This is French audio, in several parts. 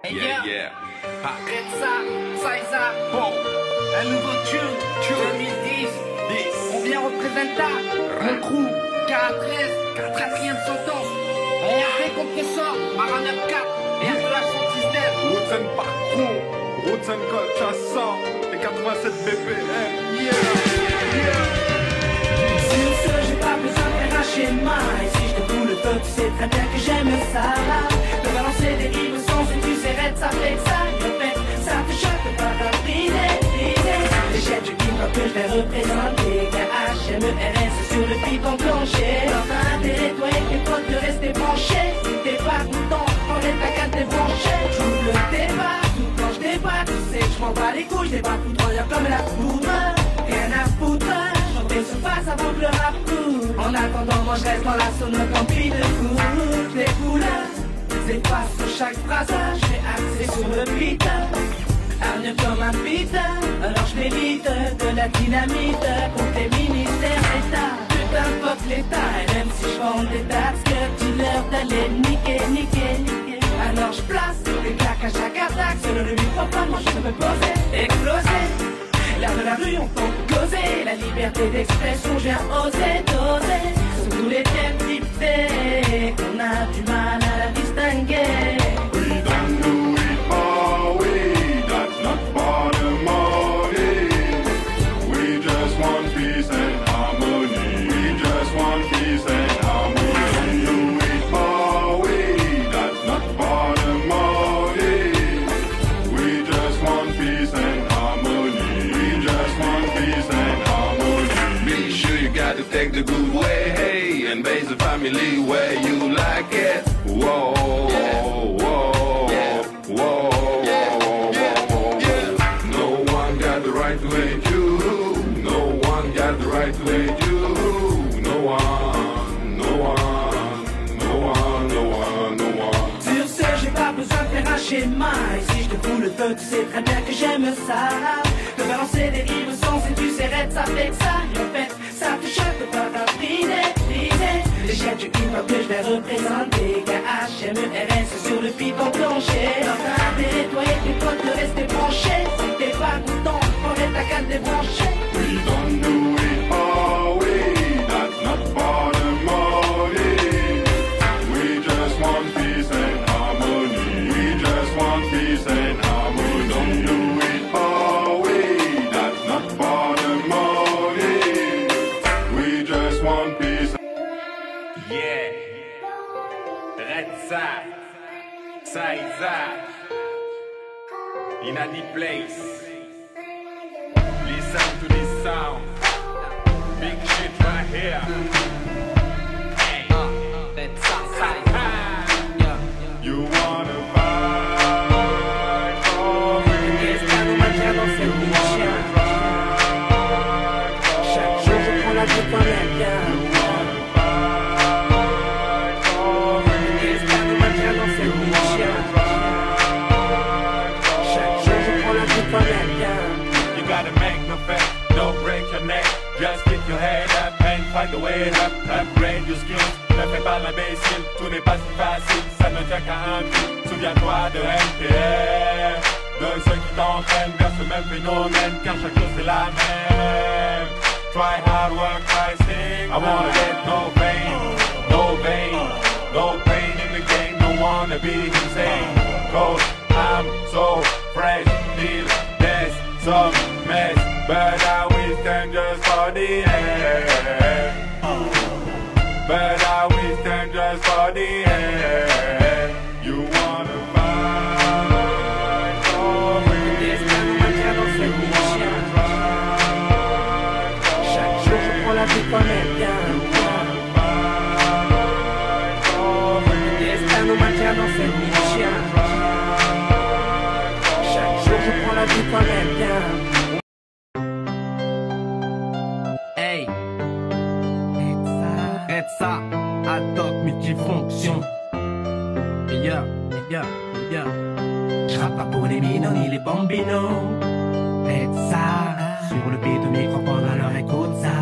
Yeah. Retsa, Saiza, bon, un nouveau tune, 2010, on vient représenter mon crew, 43, quatrième sentence, RP compressor, Mara 94, R2H son système. Roots and Parcours, Roots and Culture 100 et 87 BPM, yeah. Sur ce, j'ai pas besoin de faire un schéma. Et si je te fous le feu, tu sais très bien que j'aime ça. De balancer des rimes sans et tu sais, ça fait que ça. En fait, ça te choque pas d'un briser. Les jets du hip-hop que je vais représenter. KHMERS sur le beat enclenché. Dans t'as intérêt, toi et tes potes, de rester branchés. Si t'es pas content, enlève ta carte débranchée. Joue le débat, tout quand je débat. Tu sais que je m'en bats les couilles, je débat tout droit comme la poudre. Rien à foutre. Se passe avant que le rap coule. En attendant, moi je reste dans la sonote emplie de coups. Les couleurs s'effacent sur chaque phrase. Je vais axer sur le beat. Hargne comme un beat. Alors je m'élite de la dynamite contre les ministères d'État. Putain fuck l'État. Et même si je vends des tasques, dis-leur d'aller niquer. Alors je place des claques à chaque attaque. Selon le microphone, moi je me poser, exploser. L'air de la rue, on peut causer. La liberté d'expression, j'ai osé doser. Sur tous les thèmes typés, qu'on a du mal à la distinguer. We don't do it our way, that's not part of money. We just want peace and harmony. We just want peace and harmony. We don't do it our way, that's not part of money. We just want peace and harmony. Be sure you got to take the good way, hey, and raise a family where you like it. Whoa, whoa, whoa. No one got the right to hate you. No one got the right to hate you. No one. Sur ce, j'ai pas besoin de faire un schéma. Et si je te fous le feu, tu sais très bien que j'aime ça. De balancer des rimes sans et tu sais, ça fait que ça. Et en fait, ça te choque pas d'un briser. Les jets du hip-hop que je vais représenter. KHMERS sur le beat enclenché. Dans ta intérêt, toi et tes potes, de rester branchés. Si t'es pas content, enlève ta carte débranchée. We don't do it our way, that's not part of money. We just want peace and harmony. We just want peace and harmony. We don't do it our way, that's not part of money. We just want peace. Yeah, Retsa, Saiza, in any place. Listen to this sound, big shit right here. Hey, Retsa, Saiza, You wanna fight for me? Qu'est-ce qu'un homme à dire dans cette vie? Chaque jour je prends la vie quand même bien. you gotta make no bet, don't break your neck. Just keep your head up and find a way up. Upgrade your skills, ne fais pas l'imbécile. Tout n'est pas si facile, ça ne tient qu'à un fil. Souviens-toi de NTR, de ceux qui t'entraînent vers ce même phénomène, car chaque chose c'est la même. Try hard work, try sing. I wanna get no pain, no pain in the game. Don't wanna be insane, cause I'm so fresh. Feel there's some mess, but I will stand just for the air. But I will stand just for the air. You wanna fight for me? Qu'est-ce qu'un homme à dire dans cette vie? Chaque jour je prends la vie quand même bien. Qu'est-ce qu'un homme à dire dans cette vie? Chaque jour je prends la vie quand même bien. hey, Retsa, ad hoc multifonction. Yeah. J'rappe pas pour les minos ni les bambinos. Retsa, sur le beat de microphone, alors écoute ça.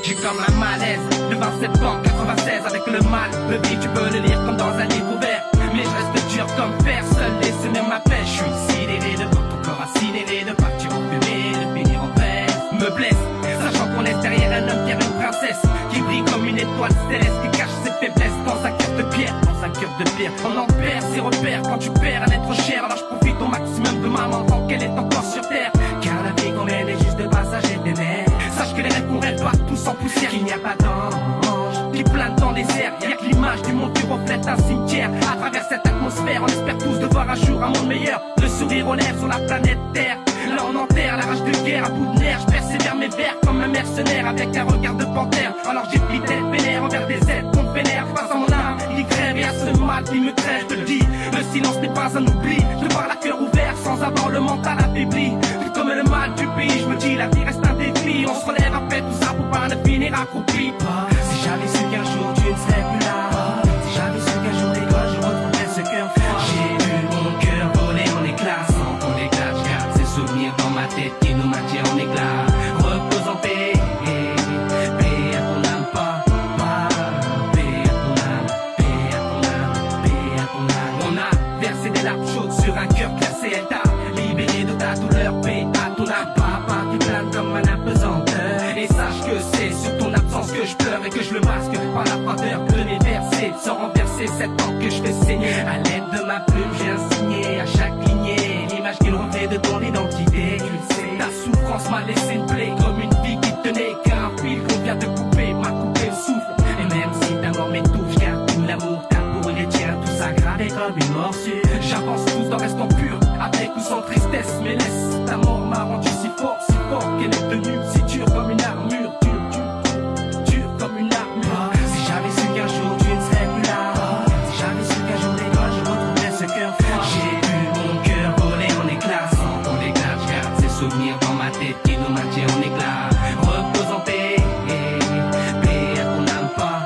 J'ai comme un malaise, le 20 septembre 96 avec le mal. Le beat tu peux le lire comme dans un livre ouvert. Mais je reste comme faire seul et se même ma pêche. Je suis sidéré de voir ton corps incinéré, de partir en fumée, de finir en paix. Me blesse, sachant qu'on laisse derrière un homme fier, une princesse qui brille comme une étoile céleste, qui cache ses faiblesses dans sa cœur de pierre, dans sa cœur de pierre. On en perd ses repères quand tu perds un être cher. Alors je profite au maximum de maman tant qu'elle est encore sur terre, car la vie qu'on mène est juste de passage éphémère. Sache que les rêves qu'on rêve doivent tous en poussière. Il n'y a pas d'ange qui plane dans les airs, y'a que l'image du monde qui reflète un cimetière. À travers cette atmosphère, on espère tous de voir un jour un monde meilleur, le sourire aux lèvres sur la planète Terre. Là on enterre la rage de guerre à bout de nerfs. Je persévère mes vers comme un mercenaire avec un regard de panthère. Alors j'ai pris tête vénère envers des aides qu'on vénère. Face à mon âme qui crève et à ce mal qui me crève. Je te le dis, le silence n'est pas un oubli. Je parle à cœur ouvert sans avoir le mental affaibli. Comme le mal du pays, je me dis la vie reste un défi. On se relève après tout ça pour pas ne finir accroupi. Si j'avais su qu'un jour tu ne serais plus là, si j'avais su qu'un jour l'école je retrouverais ce cœur froid. J'ai vu mon cœur voler en éclats. Sans qu'on éclate, je garde ces souvenirs dans ma tête qui nous maintient en éclat. Repose en paix, paix à ton âme, pas paix à ton âme, paix à ton âme, paix à ton âme. On a versé des larmes chaudes sur un cœur classé, elle t'a libéré de ta douleur, paix à ton âme, papa qui plane comme un apesanteur. Et sache que c'est sur ton absence que je pleure et que je le masque par la froideur de mes versets, sans renverser cette encre que je fais saigner. À l'aide de ma plume j'ai insigné à chaque lignée l'image qui reflète de ton identité. Tu le sais, ta souffrance m'a laissé une plaie comme une vie qui tenait qu'un fil qu'on vient de couper, m'a coupé le souffle. Et même si ta mort m'étouffe, je garde tout l'amour, ta peau et les tiens, tout ça gravé comme une morsure. J'avance tous en restant pur, avec ou sans tristesse, mais laisse. Ta mort m'a rendu si fort qu'elle est devenue si dure comme une armure. Dure comme une armure. Si j'avais su qu'un jour tu ne serais plus là, si j'avais su qu'un jour l'école je retrouverais ce cœur froid. J'ai vu mon cœur voler en éclats. Sans qu'on éclate, je garde ces souvenirs dans ma tête qui nous maintient en éclat. Repose en paix, paix à ton âme, pas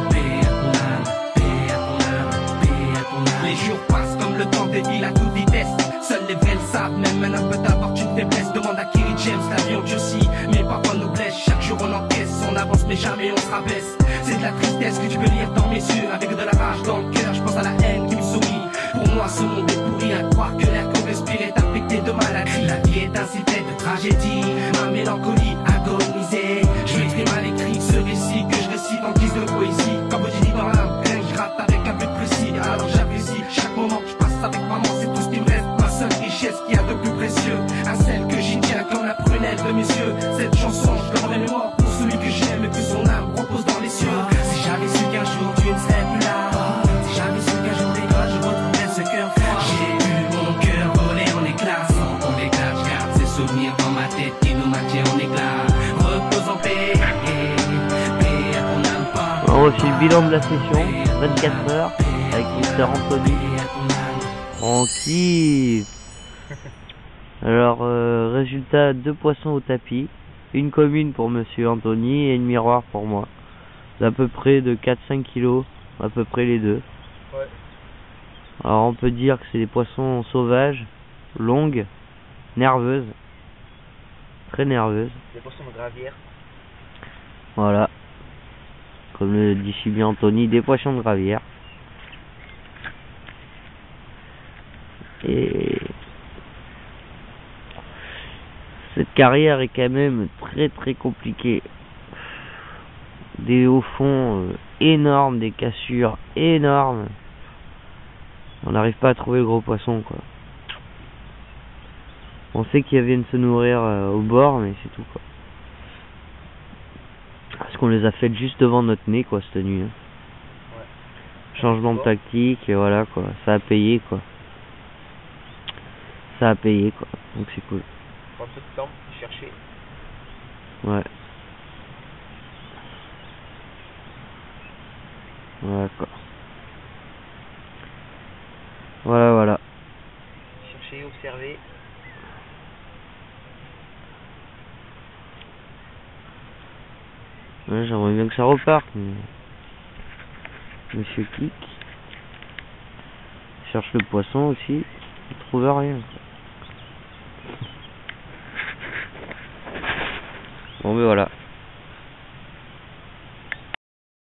paix à ton âme, paix à ton âme, paix à ton âme. Les jours passent comme le temps défile à toute vitesse. Seuls les vrais le savent, même un homme peut avoir une faiblesse. Demande à Kerry James, l'avion durcit, mais parfois nous blesse. Chaque jour on encaisse, on avance mais jamais on se rabaisse. C'est de la tristesse que tu peux lire dans mes yeux, avec de la rage dans le cœur, je pense à la haine qui me sourit. Pour moi ce monde est pourri, à croire que l'air qu'on respire est infecté de maladie. La vie est ainsi faite de tragédie, ma mélancolie agonisée. Je m'exprime à l'écrit ce récit que je récite en guise de poésie. Comme je dis dans l'âme, rien que je gratte avec un but précis. Alors j'apprécie chaque moment que je passe avec maman, c'est tout ce qui me reste. Ma seule richesse qu'il y a de plus précieux, à celle que j'y tiens comme la prunelle de mes yeux. Cette chanson, je leur mémoire pour celui que j'aime et que son âme repose dans les cieux. Si j'avais su qu'un jour tu ne serais plus là, si j'avais su qu'un jour l'école je retrouverais ce cœur froid. J'ai vu mon cœur voler en éclats. Sans qu'on éclate, je garde ces souvenirs dans ma tête qui nous maintient en éclat. Repose en paix, paix à ton âme, pas. On refait le bilan de la session, 24 heures, avec Mr. Anthony. Tranquille. Alors, résultat, 2 poissons au tapis, une commune pour Monsieur Anthony et une miroir pour moi. D'à peu près de 4-5 kilos, à peu près les deux. Ouais. Alors on peut dire que c'est des poissons sauvages, longues, nerveuses, très nerveuses. Des poissons de gravière. Voilà. Comme le dit si bien Anthony, des poissons de gravière. Et cette carrière est quand même très compliquée. Des hauts fonds énormes, des cassures énormes. On n'arrive pas à trouver le gros poisson, quoi. On sait qu'ils viennent se nourrir au bord, mais c'est tout, quoi. Parce qu'on les a faites juste devant notre nez, quoi, cette nuit. Hein. Ouais. Changement de tactique, et voilà, quoi. Ça a payé, quoi. Ça a payé, quoi. Donc c'est cool. Prends un peu de temps, chercher. Ouais. Voilà, quoi. Voilà. Chercher, observer. Ouais, j'aimerais bien que ça reparte, mais... Monsieur Kik cherche le poisson aussi, il trouve rien. Bon, mais voilà.